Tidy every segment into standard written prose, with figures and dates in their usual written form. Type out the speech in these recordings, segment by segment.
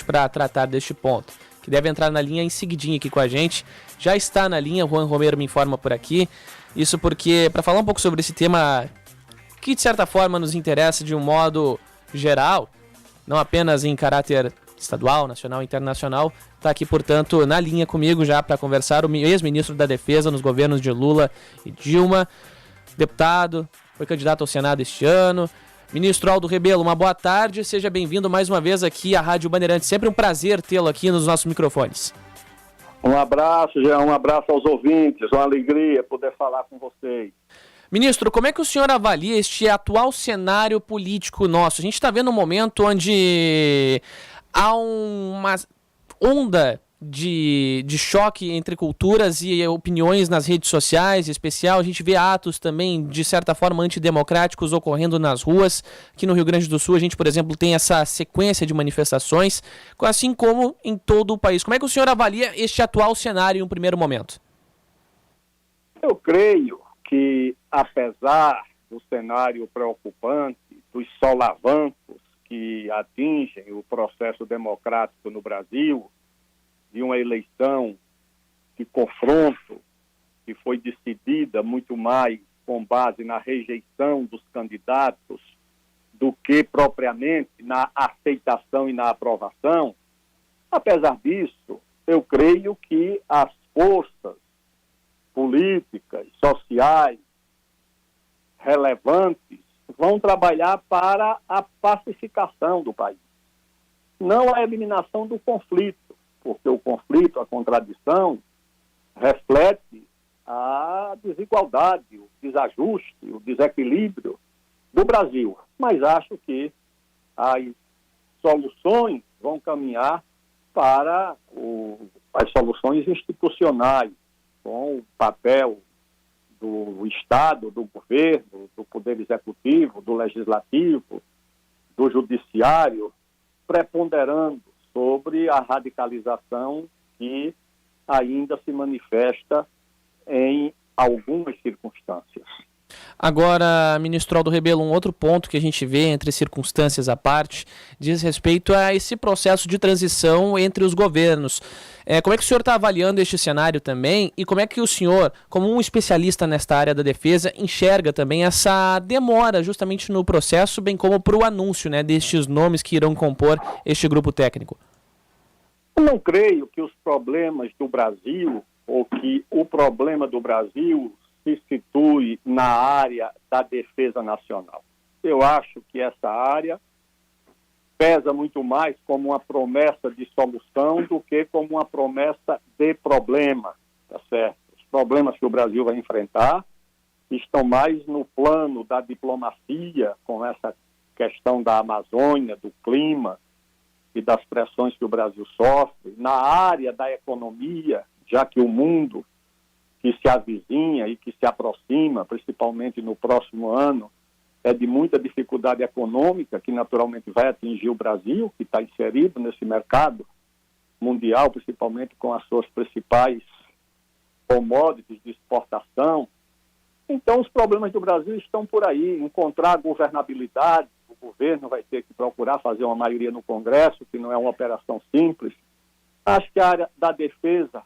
para tratar deste ponto, que deve entrar na linha em seguidinho aqui com a gente. Já está na linha, o Juan Romero me informa por aqui. Isso porque, para falar um pouco sobre esse tema que de certa forma nos interessa de um modo geral, não apenas em caráter estadual, nacional e internacional, está aqui, portanto, na linha comigo já para conversar o ex-ministro da Defesa nos governos de Lula e Dilma, deputado, foi candidato ao Senado este ano. Ministro Aldo Rebelo, uma boa tarde, seja bem-vindo mais uma vez aqui à Rádio Bandeirantes. Sempre um prazer tê-lo aqui nos nossos microfones. Um abraço, Jean, um abraço aos ouvintes, uma alegria poder falar com vocês. Ministro, como é que o senhor avalia este atual cenário político nosso? A gente está vendo um momento onde há uma onda de choque entre culturas e opiniões nas redes sociais, em especial. A gente vê atos também, de certa forma, antidemocráticos ocorrendo nas ruas. Aqui no Rio Grande do Sul, a gente, por exemplo, tem essa sequência de manifestações, assim como em todo o país. Como é que o senhor avalia este atual cenário em um primeiro momento? Eu creio que, apesar do cenário preocupante, dos solavancos que atingem o processo democrático no Brasil, de uma eleição de confronto que foi decidida muito mais com base na rejeição dos candidatos do que propriamente na aceitação e na aprovação, apesar disso, eu creio que as forças políticas, sociais, relevantes, vão trabalhar para a pacificação do país, não a eliminação do conflito, porque o conflito, a contradição, reflete a desigualdade, o desajuste, o desequilíbrio do Brasil. Mas acho que as soluções vão caminhar para as soluções institucionais, com o papel do Estado, do governo, do Poder Executivo, do Legislativo, do Judiciário, preponderando sobre a radicalização que ainda se manifesta em algumas circunstâncias. Agora, ministro Aldo Rebelo, um outro ponto que a gente vê entre circunstâncias à parte diz respeito a esse processo de transição entre os governos. Como é que o senhor está avaliando este cenário também e como é que o senhor, como um especialista nesta área da defesa, enxerga também essa demora justamente no processo, bem como para o anúncio, né, destes nomes que irão compor este grupo técnico? Eu não creio que os problemas do Brasil, ou que o problema do Brasil se situe na área da defesa nacional. Eu acho que essa área pesa muito mais como uma promessa de solução do que como uma promessa de problema, tá certo? Os problemas que o Brasil vai enfrentar estão mais no plano da diplomacia, com essa questão da Amazônia, do clima e das pressões que o Brasil sofre, na área da economia, já que o mundo que se avizinha e que se aproxima, principalmente no próximo ano, é de muita dificuldade econômica, que naturalmente vai atingir o Brasil, que está inserido nesse mercado mundial, principalmente com as suas principais commodities de exportação. Então, os problemas do Brasil estão por aí. Encontrar governabilidade, o governo vai ter que procurar fazer uma maioria no Congresso, que não é uma operação simples. Acho que a área da defesa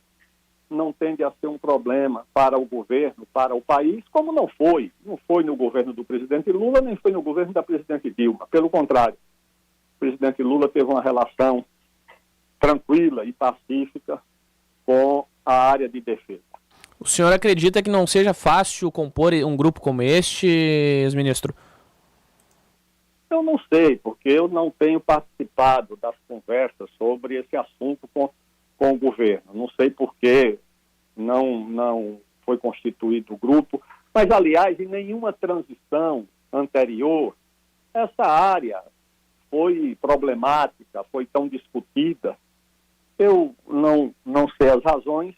não tende a ser um problema para o governo, para o país, como não foi. Não foi no governo do presidente Lula, nem foi no governo da presidente Dilma. Pelo contrário, o presidente Lula teve uma relação tranquila e pacífica com a área de defesa. O senhor acredita que não seja fácil compor um grupo como este, ex-ministro? Eu não sei, porque eu não tenho participado das conversas sobre esse assunto com o governo. Não sei por que não foi constituído o grupo, mas, aliás, em nenhuma transição anterior, essa área foi problemática, foi tão discutida. Eu não sei as razões,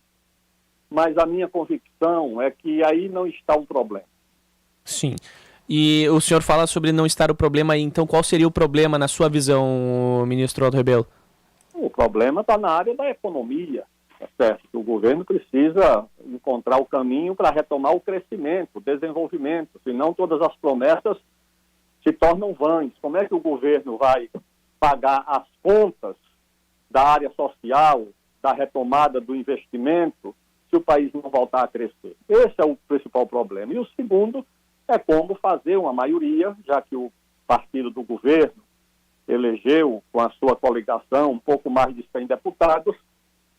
mas a minha convicção é que aí não está o problema. Sim. E o senhor fala sobre não estar o problema aí, então qual seria o problema na sua visão, ministro Aldo Rebelo? O problema está na área da economia, tá certo? O governo precisa encontrar o caminho para retomar o crescimento, o desenvolvimento, senão todas as promessas se tornam vãs. Como é que o governo vai pagar as contas da área social, da retomada do investimento, se o país não voltar a crescer? Esse é o principal problema. E o segundo é como fazer uma maioria, já que o partido do governo elegeu com a sua coligação um pouco mais de 100 deputados,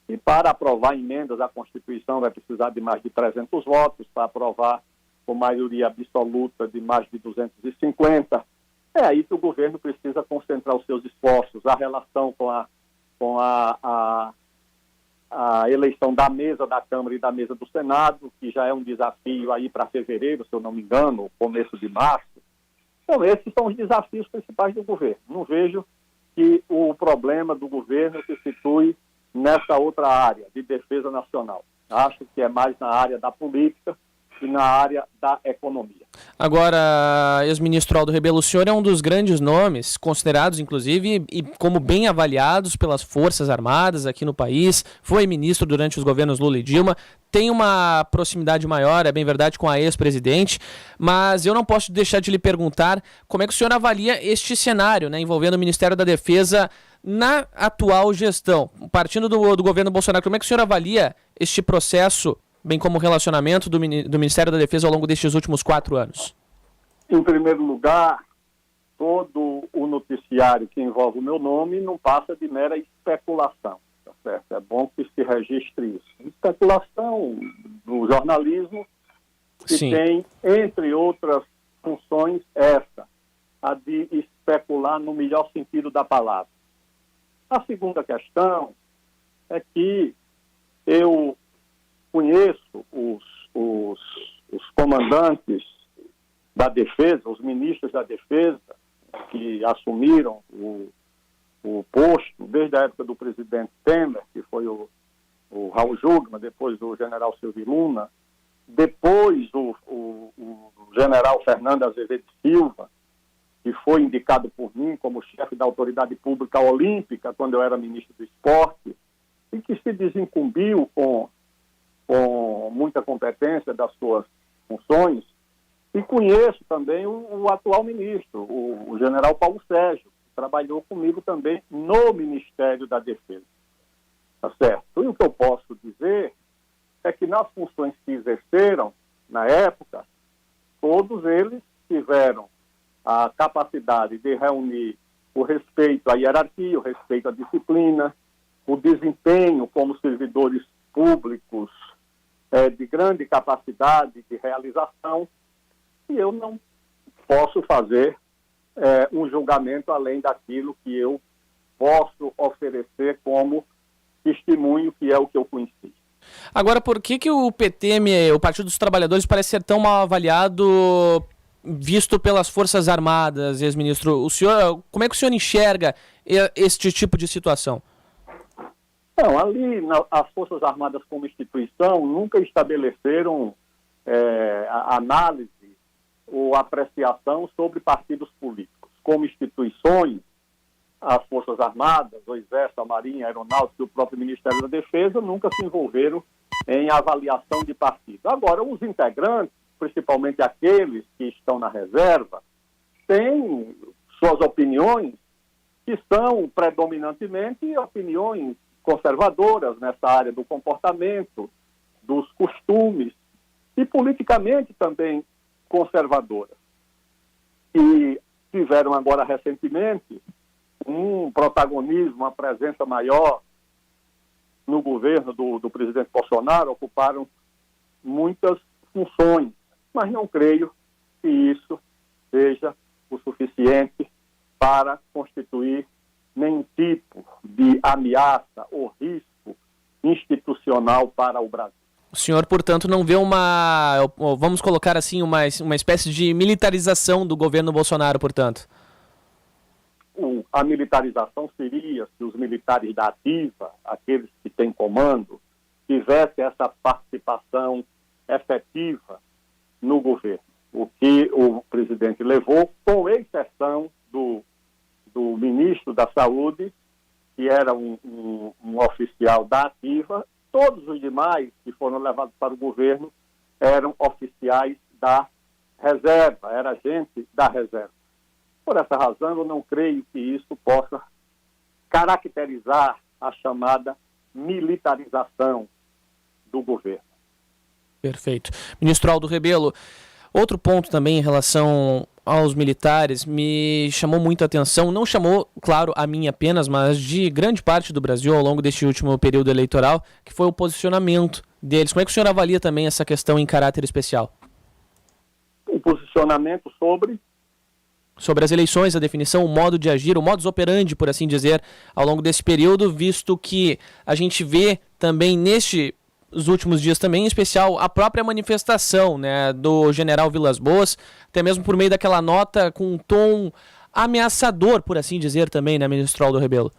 e para aprovar emendas à Constituição vai precisar de mais de 300 votos, para aprovar com maioria absoluta de mais de 250. É aí que o governo precisa concentrar os seus esforços. A relação com a eleição da mesa da Câmara e da mesa do Senado, que já é um desafio aí para fevereiro, se eu não me engano, começo de março. Então, esses são os desafios principais do governo. Não vejo que o problema do governo se situe nessa outra área de defesa nacional. Acho que é mais na área da política e na área da economia. Agora, ex-ministro Aldo Rebelo, o senhor é um dos grandes nomes, considerados inclusive e como bem avaliados pelas Forças Armadas aqui no país, foi ministro durante os governos Lula e Dilma, tem uma proximidade maior, é bem verdade, com a ex-presidente, mas eu não posso deixar de lhe perguntar como é que o senhor avalia este cenário, né, envolvendo o Ministério da Defesa na atual gestão. Partindo do governo Bolsonaro, como é que o senhor avalia este processo, bem como o relacionamento do Ministério da Defesa ao longo destes últimos 4 anos? Em primeiro lugar, todo o noticiário que envolve o meu nome não passa de mera especulação, tá certo? É bom que se registre isso. Especulação do jornalismo, que Sim. tem, entre outras funções, a de especular no melhor sentido da palavra. A segunda questão é que eu conheço os comandantes da defesa, os ministros da defesa, que assumiram o posto desde a época do presidente Temer, que foi o Raul Jungmann, depois o general Silvio Luna, depois o general Fernando Azevedo Silva, que foi indicado por mim como chefe da Autoridade Pública Olímpica, quando eu era ministro do Esporte, e que se desincumbiu com muita competência das suas funções, e conheço também o atual ministro, o general Paulo Sérgio, que trabalhou comigo também no Ministério da Defesa. Tá certo? E o que eu posso dizer é que nas funções que exerceram, na época, todos eles tiveram a capacidade de reunir o respeito à hierarquia, o respeito à disciplina, o desempenho como servidores públicos de grande capacidade de realização, e eu não posso fazer um julgamento além daquilo que eu posso oferecer como testemunho, que é o que eu conheci. Agora, por que o PT, o Partido dos Trabalhadores, parece ser tão mal avaliado, visto pelas Forças Armadas, ex-ministro? Como é que o senhor enxerga este tipo de situação? Não, ali as Forças Armadas como instituição nunca estabeleceram a análise ou apreciação sobre partidos políticos. Como instituições, as Forças Armadas, o Exército, a Marinha, a Aeronáutica e o próprio Ministério da Defesa nunca se envolveram em avaliação de partido. Agora, os integrantes, principalmente aqueles que estão na reserva, têm suas opiniões que são predominantemente opiniões conservadoras nessa área do comportamento, dos costumes e politicamente também conservadoras. E tiveram agora recentemente um protagonismo, uma presença maior no governo do presidente Bolsonaro, ocuparam muitas funções, mas não creio que isso seja o suficiente para constituir nenhum tipo de ameaça ou risco institucional para o Brasil. O senhor, portanto, não vê vamos colocar assim, uma espécie de militarização do governo Bolsonaro, portanto? A militarização seria se os militares da ativa, aqueles que têm comando, tivessem essa participação efetiva no governo. O que o presidente levou, com exceção do ministro da Saúde, que era um oficial da ativa, todos os demais que foram levados para o governo eram oficiais da reserva, era gente da reserva. Por essa razão, eu não creio que isso possa caracterizar a chamada militarização do governo. Perfeito. Ministro Aldo Rebelo, outro ponto também em relação aos militares me chamou muito a atenção, não chamou, claro, a mim apenas, mas de grande parte do Brasil ao longo deste último período eleitoral, que foi o posicionamento deles. Como é que o senhor avalia também essa questão em caráter especial? O posicionamento sobre as eleições, a definição, o modo de agir, o modus operandi, por assim dizer, ao longo desse período, visto que a gente vê também nos últimos dias também, em especial, a própria manifestação, né, do general Vilas Boas, até mesmo por meio daquela nota com um tom ameaçador, por assim dizer também, né, ministro Aldo Rebelo?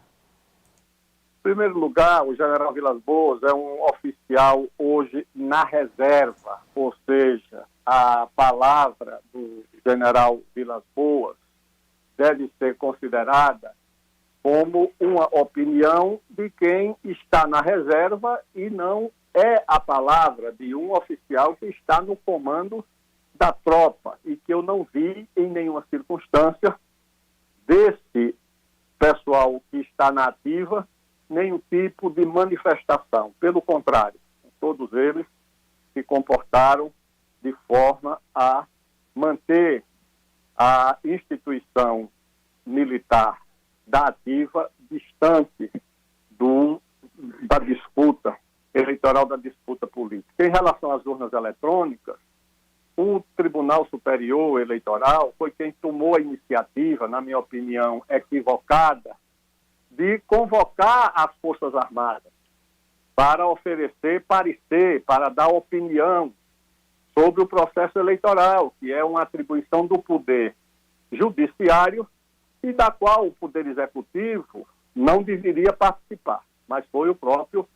Em primeiro lugar, o general Vilas Boas é um oficial hoje na reserva, ou seja, a palavra do general Vilas Boas deve ser considerada como uma opinião de quem está na reserva e não é a palavra de um oficial que está no comando da tropa e que eu não vi em nenhuma circunstância desse pessoal que está na ativa nenhum tipo de manifestação. Pelo contrário, todos eles se comportaram de forma a manter a instituição militar da ativa distante da disputa eleitoral, da disputa política. Em relação às urnas eletrônicas, o Tribunal Superior Eleitoral foi quem tomou a iniciativa, na minha opinião, equivocada, de convocar as Forças Armadas para oferecer parecer, para dar opinião sobre o processo eleitoral, que é uma atribuição do poder judiciário e da qual o Poder Executivo não deveria participar, mas foi o próprio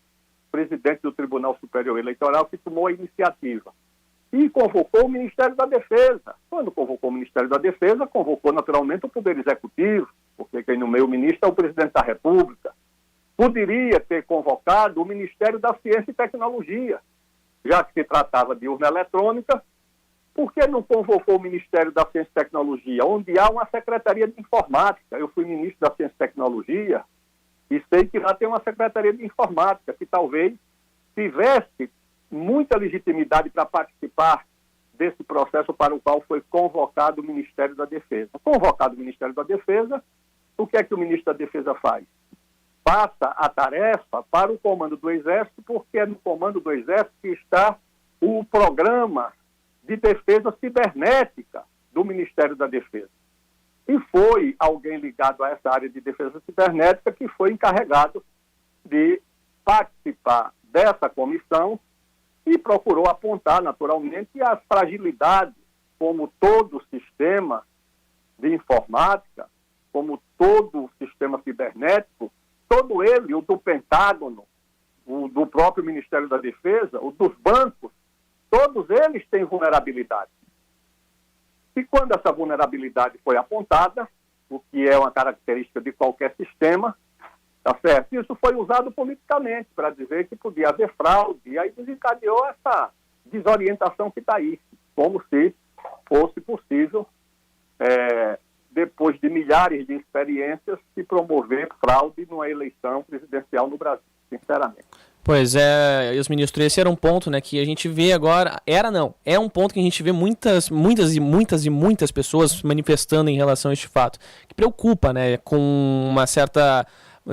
presidente do Tribunal Superior Eleitoral que tomou a iniciativa e convocou o Ministério da Defesa. Quando convocou o Ministério da Defesa, convocou naturalmente o Poder Executivo, porque quem nomeia o ministro é o Presidente da República. Poderia ter convocado o Ministério da Ciência e Tecnologia, já que se tratava de urna eletrônica. Por que não convocou o Ministério da Ciência e Tecnologia, onde há uma Secretaria de Informática? Eu fui ministro da Ciência e Tecnologia e sei que lá tem uma Secretaria de Informática que talvez tivesse muita legitimidade para participar desse processo para o qual foi convocado o Ministério da Defesa. Convocado o Ministério da Defesa, o que é que o ministro da Defesa faz? Passa a tarefa para o comando do Exército, porque é no comando do Exército que está o programa de defesa cibernética do Ministério da Defesa. E foi alguém ligado a essa área de defesa cibernética que foi encarregado de participar dessa comissão e procurou apontar, naturalmente, as fragilidades, como todo sistema de informática, como todo sistema cibernético, todo ele, o do Pentágono, o do próprio Ministério da Defesa, o dos bancos, todos eles têm vulnerabilidade. E quando essa vulnerabilidade foi apontada, o que é uma característica de qualquer sistema, tá certo? Isso foi usado politicamente para dizer que podia haver fraude, e aí desencadeou essa desorientação que está aí, como se fosse possível, depois de milhares de experiências, se promover fraude numa eleição presidencial no Brasil, sinceramente. Pois é, ex-ministro, esse era um ponto, né, que a gente vê agora, é um ponto que a gente vê muitas pessoas manifestando em relação a este fato, que preocupa, né,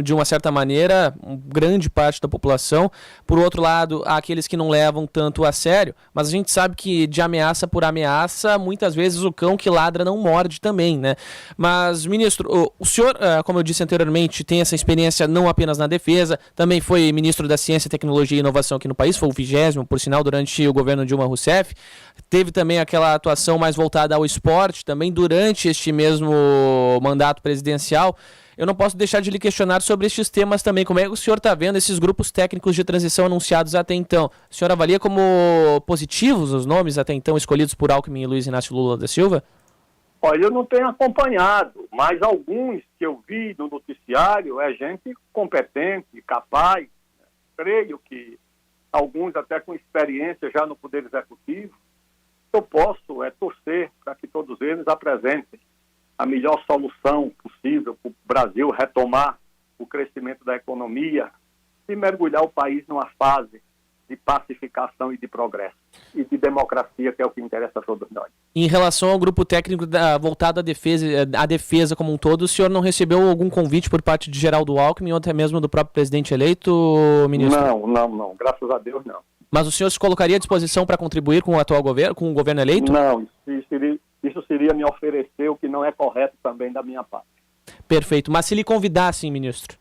de uma certa maneira, grande parte da população. Por outro lado, há aqueles que não levam tanto a sério, mas a gente sabe que de ameaça por ameaça, muitas vezes o cão que ladra não morde também, né? Mas, ministro, o senhor, como eu disse anteriormente, tem essa experiência não apenas na defesa, também foi ministro da Ciência, Tecnologia e Inovação aqui no país, foi o 20º, por sinal, durante o governo Dilma Rousseff. Teve também aquela atuação mais voltada ao esporte, também durante este mesmo mandato presidencial. Eu não posso deixar de lhe questionar sobre estes temas também. Como é que o senhor está vendo esses grupos técnicos de transição anunciados até então? O senhor avalia como positivos os nomes até então escolhidos por Alckmin e Luiz Inácio Lula da Silva? Olha, eu não tenho acompanhado, mas alguns que eu vi no noticiário é gente competente, capaz. Creio que alguns até com experiência já no Poder Executivo. Eu posso torcer para que todos eles apresentem a melhor solução possível para o Brasil retomar o crescimento da economia e mergulhar o país numa fase de pacificação e de progresso e de democracia, que é o que interessa a todos nós. Em relação ao grupo técnico voltado à defesa como um todo, o senhor não recebeu algum convite por parte de Geraldo Alckmin ou até mesmo do próprio presidente eleito, ministro? Não. Graças a Deus, não. Mas o senhor se colocaria à disposição para contribuir com o atual governo, com o governo eleito? Não, isso seria me oferecer o que não é correto também da minha parte. Perfeito. Mas se lhe convidassem, ministro?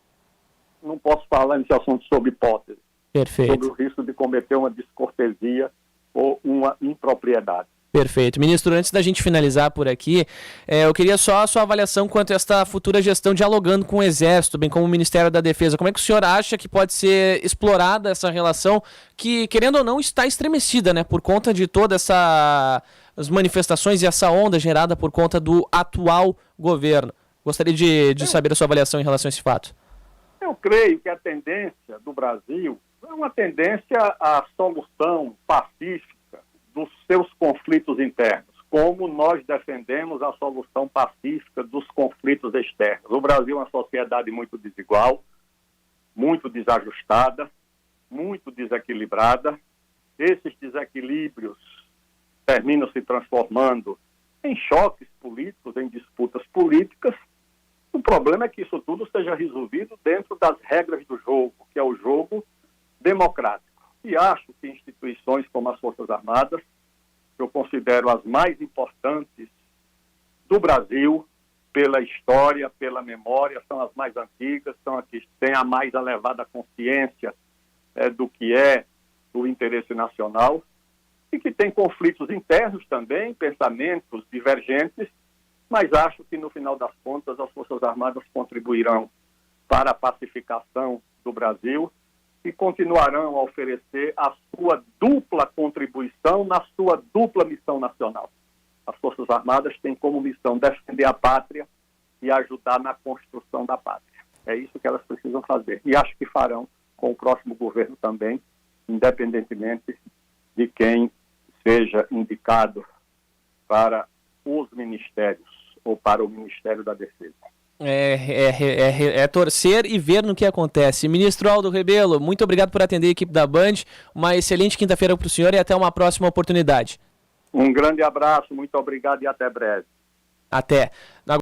Não posso falar nesse assunto sob hipótese. Perfeito. Sobre o risco de cometer uma descortesia ou uma impropriedade. Perfeito. Ministro, antes da gente finalizar por aqui, eu queria só a sua avaliação quanto a esta futura gestão dialogando com o Exército, bem como o Ministério da Defesa. Como é que o senhor acha que pode ser explorada essa relação que, querendo ou não, está estremecida, né, por conta de todas as manifestações e essa onda gerada por conta do atual governo? Gostaria de saber a sua avaliação em relação a esse fato. Eu creio que a tendência do Brasil é uma tendência à solução pacífica dos seus conflitos internos, como nós defendemos a solução pacífica dos conflitos externos. O Brasil é uma sociedade muito desigual, muito desajustada, muito desequilibrada. Esses desequilíbrios terminam se transformando em choques políticos, em disputas políticas. O problema é que isso tudo seja resolvido dentro das regras do jogo, que é o jogo democrático. E acho que instituições como as Forças Armadas, que eu considero as mais importantes do Brasil, pela história, pela memória, são as mais antigas, são as que têm a mais elevada consciência do que é o interesse nacional, e que têm conflitos internos também, pensamentos divergentes, mas acho que, no final das contas, as Forças Armadas contribuirão para a pacificação do Brasil e continuarão a oferecer a sua dupla contribuição na sua dupla missão nacional. As Forças Armadas têm como missão defender a pátria e ajudar na construção da pátria. É isso que elas precisam fazer. E acho que farão com o próximo governo também, independentemente de quem seja indicado para os ministérios ou para o Ministério da Defesa. É torcer e ver no que acontece. Ministro Aldo Rebelo, muito obrigado por atender a equipe da Band. Uma excelente quinta-feira para o senhor e até uma próxima oportunidade. Um grande abraço, muito obrigado e até breve. Até.